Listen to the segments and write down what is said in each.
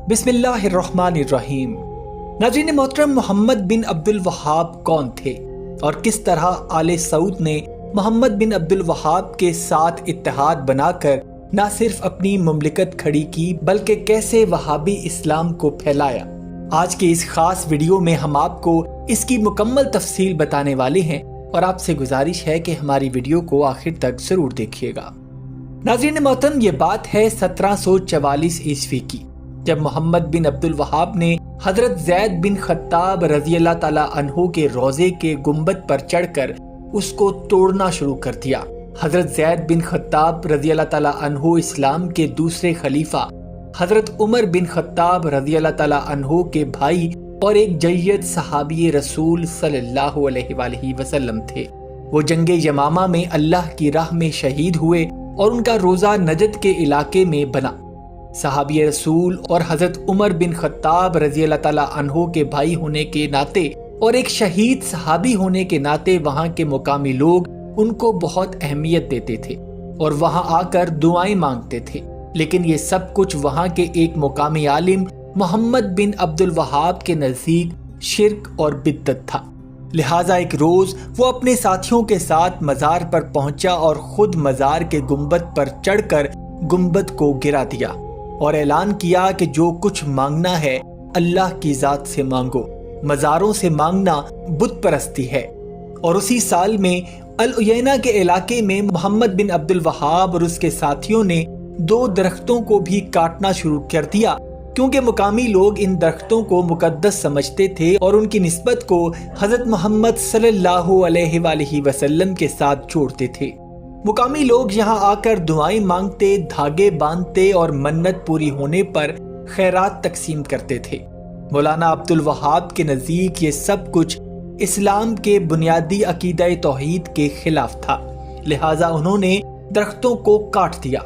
بسم اللہ الرحمن الرحیم۔ ناظرین محترم، محمد بن عبد الوہاب کون تھے اور کس طرح آل سعود نے محمد بن عبد الوہاب کے ساتھ اتحاد بنا کر نہ صرف اپنی مملکت کھڑی کی بلکہ کیسے وہابی اسلام کو پھیلایا؟ آج کے اس خاص ویڈیو میں ہم آپ کو اس کی مکمل تفصیل بتانے والے ہیں اور آپ سے گزارش ہے کہ ہماری ویڈیو کو آخر تک ضرور دیکھیے گا۔ ناظرین محترم، یہ بات ہے 1744 عیسوی کی، جب محمد بن عبد الوہاب نے حضرت زید بن خطاب رضی اللہ تعالی عنہ کے روضے کے گنبد پر چڑھ کر اس کو توڑنا شروع کر دیا۔ حضرت زید بن خطاب رضی اللہ تعالی عنہ اسلام کے دوسرے خلیفہ حضرت عمر بن خطاب رضی اللہ تعالی عنہ کے بھائی اور ایک جید صحابی رسول صلی اللہ علیہ وآلہ وسلم تھے۔ وہ جنگ یمامہ میں اللہ کی راہ میں شہید ہوئے اور ان کا روضہ نجد کے علاقے میں بنا۔ صحابی رسول اور حضرت عمر بن خطاب رضی اللہ تعالی عنہ کے بھائی ہونے کے ناطے اور ایک شہید صحابی ہونے کے ناطے وہاں کے مقامی لوگ ان کو بہت اہمیت دیتے تھے اور وہاں آ کر دعائیں مانگتے تھے، لیکن یہ سب کچھ وہاں کے ایک مقامی عالم محمد بن عبد الوہاب کے نزدیک شرک اور بدعت تھا۔ لہٰذا ایک روز وہ اپنے ساتھیوں کے ساتھ مزار پر پہنچا اور خود مزار کے گنبد پر چڑھ کر گنبد کو گرا دیا اور اعلان کیا کہ جو کچھ مانگنا ہے اللہ کی ذات سے مانگو، مزاروں سے مانگنا بت پرستی ہے۔ اور اسی سال میں العینہ کے علاقے میں محمد بن عبد الوہاب اور اس کے ساتھیوں نے 2 درختوں کو بھی کاٹنا شروع کر دیا، کیونکہ مقامی لوگ ان درختوں کو مقدس سمجھتے تھے اور ان کی نسبت کو حضرت محمد صلی اللہ علیہ وآلہ وسلم کے ساتھ جوڑتے تھے۔ مقامی لوگ یہاں آ کر دعائیں مانگتے، دھاگے باندھتے اور منت پوری ہونے پر خیرات تقسیم کرتے تھے۔ مولانا عبد الوہاب کے نزدیک یہ سب کچھ اسلام کے بنیادی عقیدہ توحید کے خلاف تھا، لہٰذا انہوں نے درختوں کو کاٹ دیا۔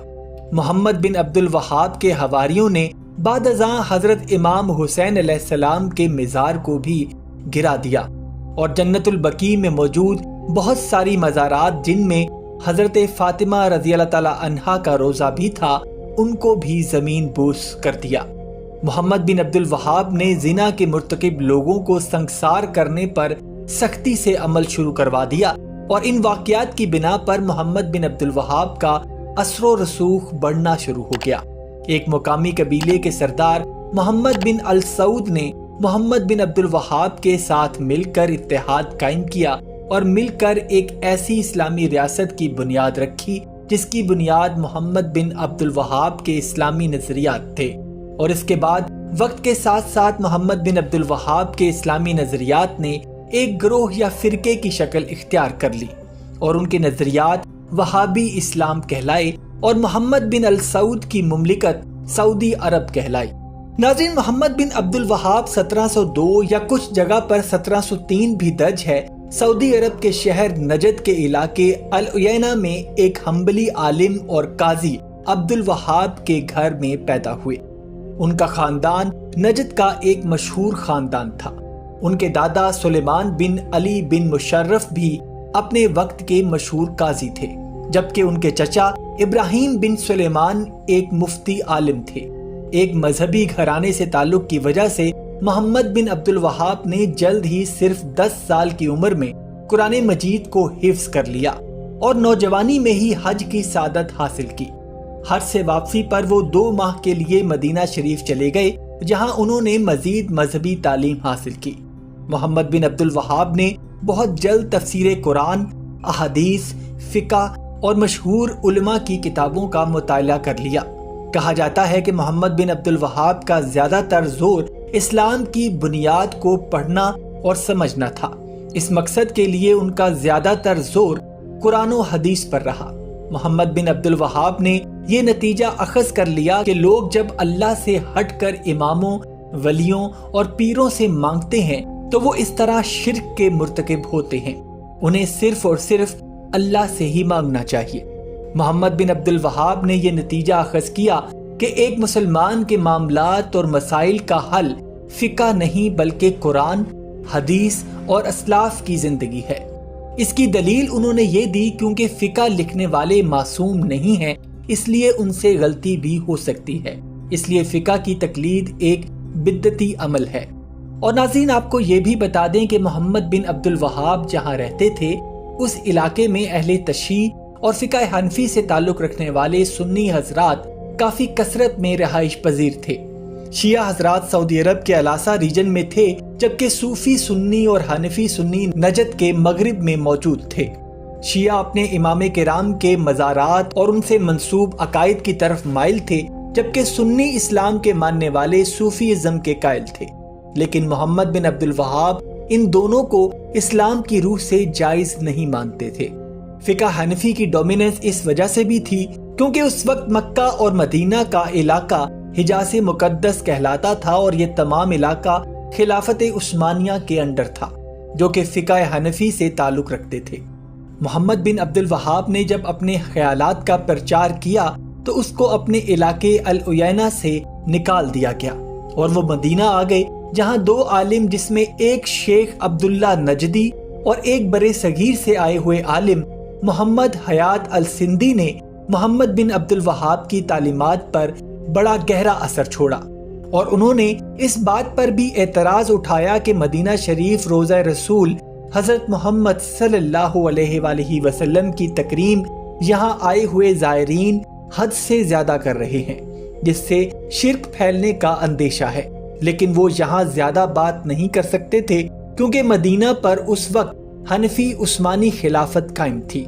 محمد بن عبد الوہاب کے حواریوں نے بعد ازاں حضرت امام حسین علیہ السلام کے مزار کو بھی گرا دیا اور جنت البقیع میں موجود بہت ساری مزارات جن میں حضرت فاطمہ رضی اللہ تعالی عنہا کا روضہ بھی تھا، ان کو بھی زمین بوس کر دیا۔ محمد بن عبد الوہاب نے زنا کے مرتکب لوگوں کو سنگسار کرنے پر سختی سے عمل شروع کروا دیا اور ان واقعات کی بنا پر محمد بن عبد الوہاب کا اثر و رسوخ بڑھنا شروع ہو گیا۔ ایک مقامی قبیلے کے سردار محمد بن السعود نے محمد بن عبد الوہاب کے ساتھ مل کر اتحاد قائم کیا اور مل کر ایک ایسی اسلامی ریاست کی بنیاد رکھی جس کی بنیاد محمد بن عبد الوہاب کے اسلامی نظریات تھے، اور اس کے بعد وقت کے ساتھ ساتھ محمد بن عبد الوہاب کے اسلامی نظریات نے ایک گروہ یا فرقے کی شکل اختیار کر لی اور ان کے نظریات وہابی اسلام کہلائے اور محمد بن السعود کی مملکت سعودی عرب کہلائی۔ ناظرین، محمد بن عبد الوہاب 1702 یا کچھ جگہ پر 1703 بھی درج ہے، سعودی عرب کے شہر نجد کے علاقے العینہ میں ایک حنبلی عالم اور قاضی عبد الوہاب کے گھر میں پیدا ہوئے۔ ان کا خاندان نجد کا ایک مشہور خاندان تھا۔ ان کے دادا سلیمان بن علی بن مشرف بھی اپنے وقت کے مشہور قاضی تھے، جبکہ ان کے چچا ابراہیم بن سلیمان ایک مفتی عالم تھے۔ ایک مذہبی گھرانے سے تعلق کی وجہ سے محمد بن عبد الوہاب نے جلد ہی صرف 10 سال کی عمر میں قرآن مجید کو حفظ کر لیا اور نوجوانی میں ہی حج کی سعادت حاصل کی۔ حج سے واپسی پر وہ 2 ماہ کے لیے مدینہ شریف چلے گئے، جہاں انہوں نے مزید مذہبی تعلیم حاصل کی۔ محمد بن عبد الوہاب نے بہت جلد تفسیر قرآن، احادیث، فقہ اور مشہور علماء کی کتابوں کا مطالعہ کر لیا۔ کہا جاتا ہے کہ محمد بن عبد الوہاب کا زیادہ تر زور اسلام کی بنیاد کو پڑھنا اور سمجھنا تھا۔ اس مقصد کے لیے ان کا زیادہ تر زور قرآن و حدیث پر رہا۔ محمد بن عبد الوہاب نے یہ نتیجہ اخذ کر لیا کہ لوگ جب اللہ سے ہٹ کر اماموں، ولیوں اور پیروں سے مانگتے ہیں تو وہ اس طرح شرک کے مرتکب ہوتے ہیں، انہیں صرف اور صرف اللہ سے ہی مانگنا چاہیے۔ محمد بن عبد الوہاب نے یہ نتیجہ اخذ کیا کہ ایک مسلمان کے معاملات اور مسائل کا حل فقہ نہیں بلکہ قرآن، حدیث اور اسلاف کی زندگی ہے۔ اس کی دلیل انہوں نے یہ دی کیونکہ فقہ لکھنے والے معصوم نہیں ہیں، اس لیے ان سے غلطی بھی ہو سکتی ہے اس لیے فقہ کی تقلید ایک بدعتی عمل ہے۔ اور ناظرین، آپ کو یہ بھی بتا دیں کہ محمد بن عبد الوہاب جہاں رہتے تھے اس علاقے میں اہل تشیع اور فقہ حنفی سے تعلق رکھنے والے سنی حضرات کافی کثرت میں رہائش پذیر تھے۔ شیعہ حضرات سعودی عرب کے الاسا ریجن میں تھے، جبکہ صوفی سنی اور حنفی سنی نجد کے مغرب میں موجود تھے۔ شیعہ اپنے امام کرام کے مزارات اور ان سے منسوب عقائد کی طرف مائل تھے، جبکہ سنی اسلام کے ماننے والے صوفی ازم کے قائل تھے۔ لیکن محمد بن عبد الوہاب ان دونوں کو اسلام کی روح سے جائز نہیں مانتے تھے۔ فقہ حنفی کی ڈومیننس اس وجہ سے بھی تھی کیونکہ اس وقت مکہ اور مدینہ کا علاقہ حجاز مقدس کہلاتا تھا اور یہ تمام علاقہ خلافت عثمانیہ کے انڈر تھا، جو کہ فقہ حنفی سے تعلق رکھتے تھے۔ محمد بن عبد الوہاب نے جب اپنے خیالات کا پرچار کیا تو اس کو اپنے علاقے العینہ سے نکال دیا گیا اور وہ مدینہ آ گئے، جہاں دو عالم جس میں ایک شیخ عبداللہ نجدی اور ایک برے صغیر سے آئے ہوئے عالم محمد حیات السندی نے محمد بن عبد الوہاب کی تعلیمات پر بڑا گہرا اثر چھوڑا، اور انہوں نے اس بات پر بھی اعتراض اٹھایا کہ مدینہ شریف روضہ رسول حضرت محمد صلی اللہ علیہ وآلہ وسلم کی تکریم یہاں آئے ہوئے زائرین حد سے زیادہ کر رہے ہیں، جس سے شرک پھیلنے کا اندیشہ ہے۔ لیکن وہ یہاں زیادہ بات نہیں کر سکتے تھے کیونکہ مدینہ پر اس وقت حنفی عثمانی خلافت قائم تھی،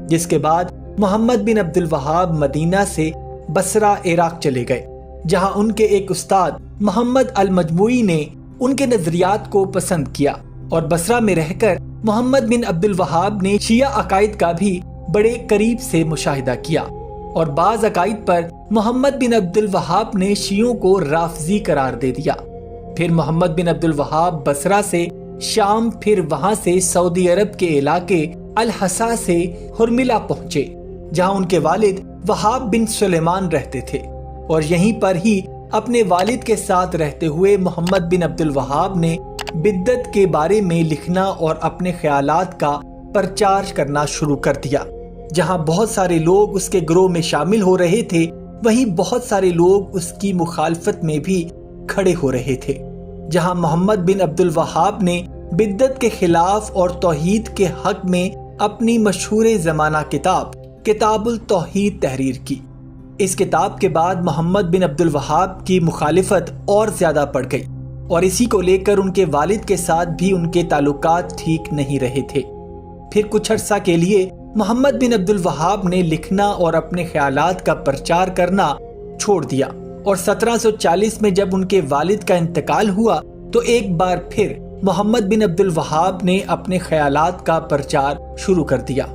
جس کے بعد محمد بن عبد الوہاب مدینہ سے بصرہ عراق چلے گئے، جہاں ان کے ایک استاد محمد المجموعی نے ان کے نظریات کو پسند کیا، اور بصرہ میں رہ کر محمد بن عبد الوہاب نے شیعہ عقائد کا بھی بڑے قریب سے مشاہدہ کیا، اور بعض عقائد پر محمد بن عبد الوہاب نے شیعوں کو رافضی قرار دے دیا۔ پھر محمد بن عبد الوہاب بصرہ سے شام، پھر وہاں سے سعودی عرب کے علاقے الحسا سے ہرملہ پہنچے، جہاں ان کے والد وہاب بن سلیمان رہتے تھے، اور یہیں پر ہی اپنے والد کے ساتھ رہتے ہوئے محمد بن عبد الوہاب نے بدعت کے بارے میں لکھنا اور اپنے خیالات کا پرچار کرنا شروع کر دیا۔ جہاں بہت سارے لوگ اس کے گروہ میں شامل ہو رہے تھے، وہیں بہت سارے لوگ اس کی مخالفت میں بھی کھڑے ہو رہے تھے۔ جہاں محمد بن عبد الوہاب نے بدعت کے خلاف اور توحید کے حق میں اپنی مشہور زمانہ کتاب کتاب التوحید تحریر کی۔ اس کتاب کے بعد محمد بن عبد الوہاب کی مخالفت اور زیادہ بڑھ گئی، اور اسی کو لے کر ان کے والد کے ساتھ بھی ان کے تعلقات ٹھیک نہیں رہے تھے۔ پھر کچھ عرصہ کے لیے محمد بن عبد الوہاب نے لکھنا اور اپنے خیالات کا پرچار کرنا چھوڑ دیا، اور 1740 میں جب ان کے والد کا انتقال ہوا تو ایک بار پھر محمد بن عبد الوہاب نے اپنے خیالات کا پرچار شروع کر دیا،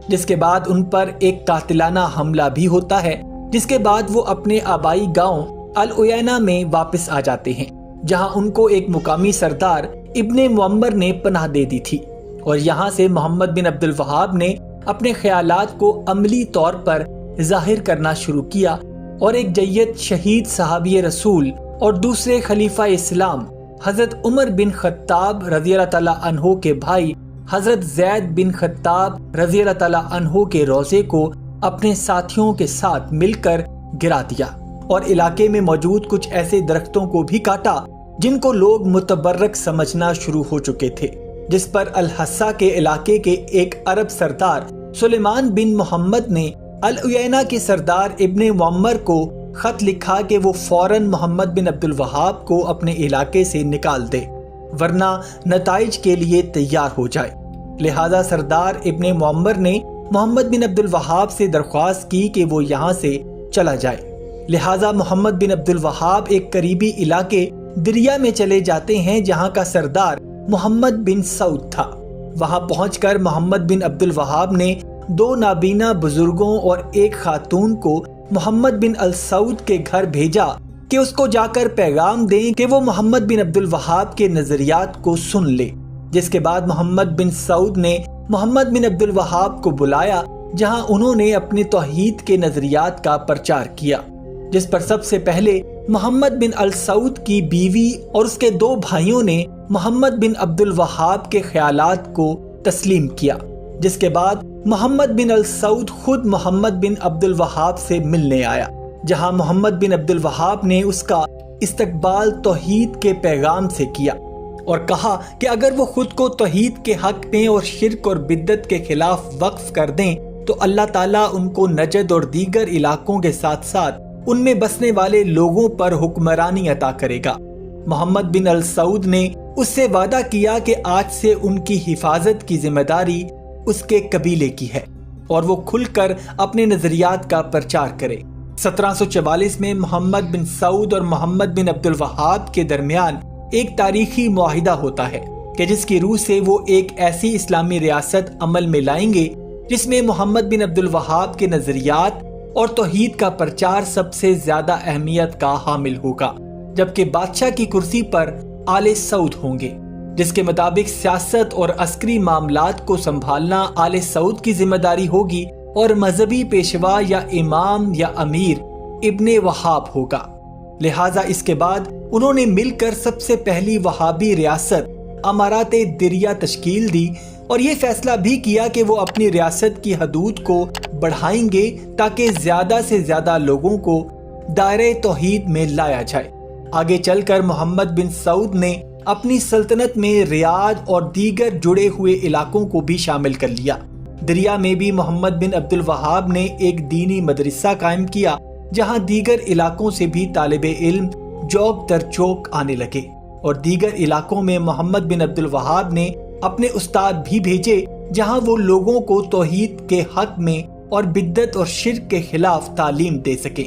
جس کے بعد ان پر ایک قاتلانہ حملہ بھی ہوتا ہے، جس کے بعد وہ اپنے آبائی گاؤں العینہ میں واپس آ جاتے ہیں، جہاں ان کو ایک مقامی سردار ابن معمر نے پناہ دے دی تھی، اور یہاں سے محمد بن عبد الوہاب نے اپنے خیالات کو عملی طور پر ظاہر کرنا شروع کیا، اور ایک جیت شہید صحابی رسول اور دوسرے خلیفہ اسلام حضرت عمر بن خطاب رضی اللہ تعالیٰ عنہ کے بھائی حضرت زید بن خطاب رضی اللہ تعالیٰ عنہ کے روضے کو اپنے ساتھیوں کے ساتھ مل کر گرا دیا، اور علاقے میں موجود کچھ ایسے درختوں کو بھی کاٹا جن کو لوگ متبرک سمجھنا شروع ہو چکے تھے، جس پر الحسا کے علاقے کے ایک عرب سردار سلیمان بن محمد نے العینہ کے سردار ابن معمر کو خط لکھا کہ وہ فوراً محمد بن عبد الوہاب کو اپنے علاقے سے نکال دے، ورنہ نتائج کے لیے تیار ہو جائے۔ لہذا سردار ابن معمر نے محمد بن عبد الوہاب سے درخواست کی کہ وہ یہاں سے چلا جائے۔ لہذا محمد بن عبد الوہاب ایک قریبی علاقے دریا میں چلے جاتے ہیں، جہاں کا سردار محمد بن سعود تھا۔ وہاں پہنچ کر محمد بن عبد الوہاب نے 2 نابینا بزرگوں اور ایک خاتون کو محمد بن السعود کے گھر بھیجا کہ اس کو جا کر پیغام دیں کہ وہ محمد بن عبد الوہاب کے نظریات کو سن لے، جس کے بعد محمد بن سعود نے محمد بن عبد الوہاب کو بلایا، جہاں انہوں نے اپنے توحید کے نظریات کا پرچار کیا، جس پر سب سے پہلے محمد بن السعود کی بیوی اور اس کے 2 بھائیوں نے محمد بن عبد الوہاب کے خیالات کو تسلیم کیا، جس کے بعد محمد بن السعود خود محمد بن عبد الوہاب سے ملنے آیا، جہاں محمد بن عبد الوہاب نے اس کا استقبال توحید کے پیغام سے کیا اور کہا کہ اگر وہ خود کو توحید کے حق میں اور شرک اور بدعت کے خلاف وقف کر دیں تو اللہ تعالیٰ ان کو نجد اور دیگر علاقوں کے ساتھ ساتھ ان میں بسنے والے لوگوں پر حکمرانی عطا کرے گا۔ محمد بن السعود نے اس سے وعدہ کیا کہ آج سے ان کی حفاظت کی ذمہ داری اس کے قبیلے کی ہے اور وہ کھل کر اپنے نظریات کا پرچار کرے۔ 1744 میں محمد بن سعود اور محمد بن عبد الوہاب کے درمیان ایک تاریخی معاہدہ ہوتا ہے کہ جس کی روح سے وہ ایک ایسی اسلامی ریاست عمل میں لائیں گے جس میں محمد بن عبد الوہاب کے نظریات اور توحید کا پرچار سب سے زیادہ اہمیت کا حامل ہوگا، جبکہ بادشاہ کی کرسی پر آل سعود ہوں گے، جس کے مطابق سیاست اور عسکری معاملات کو سنبھالنا آل سعود کی ذمہ داری ہوگی اور مذہبی پیشوا یا امام یا امیر ابن وہاب ہوگا۔ لہٰذا اس کے بعد انہوں نے مل کر سب سے پہلی وہابی ریاست امارات دریہ تشکیل دی اور یہ فیصلہ بھی کیا کہ وہ اپنی ریاست کی حدود کو بڑھائیں گے تاکہ زیادہ سے زیادہ لوگوں کو دائرہ توحید میں لایا جائے۔ آگے چل کر محمد بن سعود نے اپنی سلطنت میں ریاض اور دیگر جڑے ہوئے علاقوں کو بھی شامل کر لیا۔ دریا میں بھی محمد بن عبد الوہاب نے ایک دینی مدرسہ قائم کیا جہاں دیگر علاقوں سے بھی طالب علم جوک در چوک آنے لگے، اور دیگر علاقوں میں محمد بن عبد الوہاب نے اپنے استاد بھی بھیجے جہاں وہ لوگوں کو توحید کے حق میں اور بدعت اور شرک کے خلاف تعلیم دے سکے۔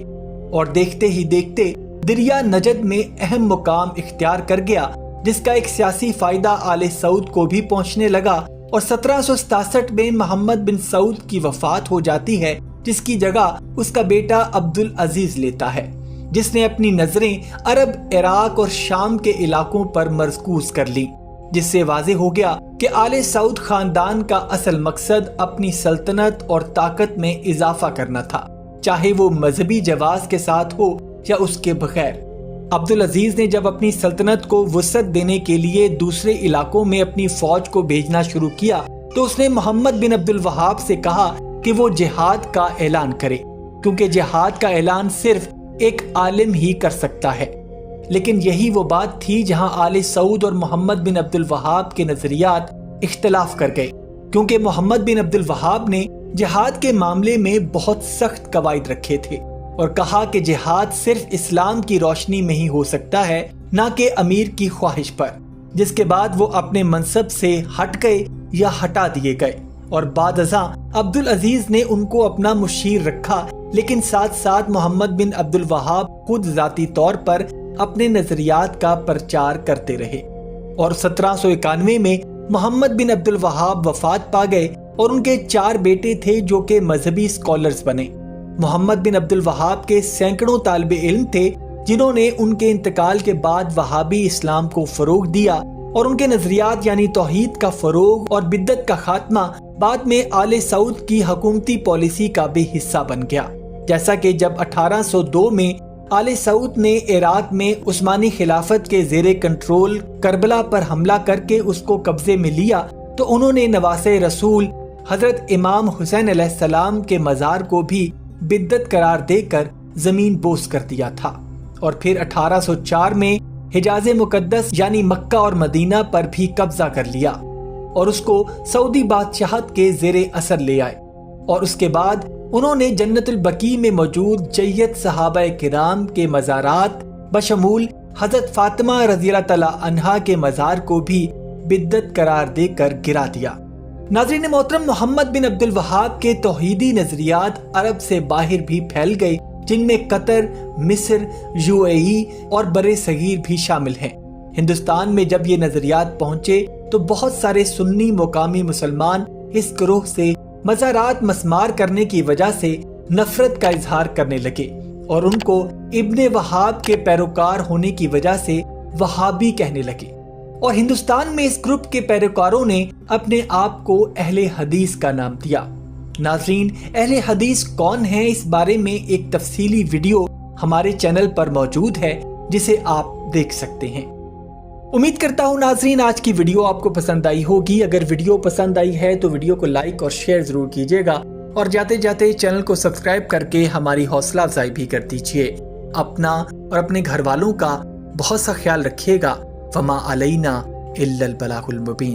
اور دیکھتے ہی دیکھتے دریا نجد میں اہم مقام اختیار کر گیا، جس کا ایک سیاسی فائدہ آل سعود کو بھی پہنچنے لگا، اور 1767 میں محمد بن سعود کی وفات ہو جاتی ہے، جس کی جگہ اس کا بیٹا عبد العزیز لیتا ہے، جس نے اپنی نظریں عرب، عراق اور شام کے علاقوں پر مرکوز کر لیں، جس سے واضح ہو گیا کہ آل سعود خاندان کا اصل مقصد اپنی سلطنت اور طاقت میں اضافہ کرنا تھا، چاہے وہ مذہبی جواز کے ساتھ ہو یا اس کے بغیر۔ عبد العزیز نے جب اپنی سلطنت کو وسعت دینے کے لیے دوسرے علاقوں میں اپنی فوج کو بھیجنا شروع کیا تو اس نے محمد بن عبد الوہاب سے کہا کہ وہ جہاد کا اعلان کرے، کیونکہ جہاد کا اعلان صرف ایک عالم ہی کر سکتا ہے۔ لیکن یہی وہ بات تھی جہاں آل سعود اور محمد بن عبد الوہاب کے نظریات اختلاف کر گئے، کیونکہ محمد بن عبد الوہاب نے جہاد کے معاملے میں بہت سخت قواعد رکھے تھے اور کہا کہ جہاد صرف اسلام کی روشنی میں ہی ہو سکتا ہے، نہ کہ امیر کی خواہش پر، جس کے بعد وہ اپنے منصب سے ہٹ گئے یا ہٹا دیے گئے، اور بعد ازاں عبد العزیز نے ان کو اپنا مشیر رکھا، لیکن ساتھ ساتھ محمد بن عبد الوہاب خود ذاتی طور پر اپنے نظریات کا پرچار کرتے رہے۔ اور 1791 میں محمد بن عبد الوہاب وفات پا گئے اور ان کے 4 بیٹے تھے جو کہ مذہبی اسکالرز بنے۔ محمد بن عبد الوہاب کے سینکڑوں طالب علم تھے جنہوں نے ان کے انتقال کے بعد وہابی اسلام کو فروغ دیا، اور ان کے نظریات یعنی توحید کا فروغ اور بدعت کا خاتمہ بعد میں آل سعود کی حکومتی پالیسی کا بھی حصہ بن گیا، جیسا کہ جب 1802 میں آل سعود نے عراق میں عثمانی خلافت کے زیر کنٹرول کربلا پر حملہ کر کے اس کو قبضے میں لیا تو انہوں نے نواسۂ رسول حضرت امام حسین علیہ السلام کے مزار کو بھی بدعت قرار دے کر زمین بوس کر دیا تھا، اور پھر 1804 میں حجاز مقدس یعنی مکہ اور مدینہ پر بھی قبضہ کر لیا اور اس کو سعودی بادشاہت کے زیر اثر لے آئے، اور اس کے بعد انہوں نے جنت البقیع میں موجود جیت صحابہ کرام کے مزارات بشمول حضرت فاطمہ رضی اللہ تعالی عنہا کے مزار کو بھی بدعت قرار دے کر گرا دیا۔ ناظرین محترم، محمد بن عبد الوہاب کے توحیدی نظریات عرب سے باہر بھی پھیل گئے، جن میں قطر، مصر، UAE اور بر صغیر بھی شامل ہیں۔ ہندوستان میں جب یہ نظریات پہنچے تو بہت سارے سنی مقامی مسلمان اس گروہ سے مزارات مسمار کرنے کی وجہ سے نفرت کا اظہار کرنے لگے اور ان کو ابن وہاب کے پیروکار ہونے کی وجہ سے وہابی کہنے لگے، اور ہندوستان میں اس گروپ کے پیروکاروں نے اپنے آپ کو اہل حدیث کا نام دیا۔ ناظرین، اہل حدیث کون ہیں، اس بارے میں ایک تفصیلی ویڈیو ہمارے چینل پر موجود ہے جسے آپ دیکھ سکتے ہیں۔ امید کرتا ہوں ناظرین آج کی ویڈیو آپ کو پسند آئی ہوگی۔ اگر ویڈیو پسند آئی ہے تو ویڈیو کو لائک اور شیئر ضرور کیجیے گا، اور جاتے جاتے چینل کو سبسکرائب کر کے ہماری حوصلہ افزائی بھی کر دیجیے۔ اپنا اور اپنے گھر والوں کا بہت سا خیال رکھیے گا۔ وما علینا الا البلاغ المبین۔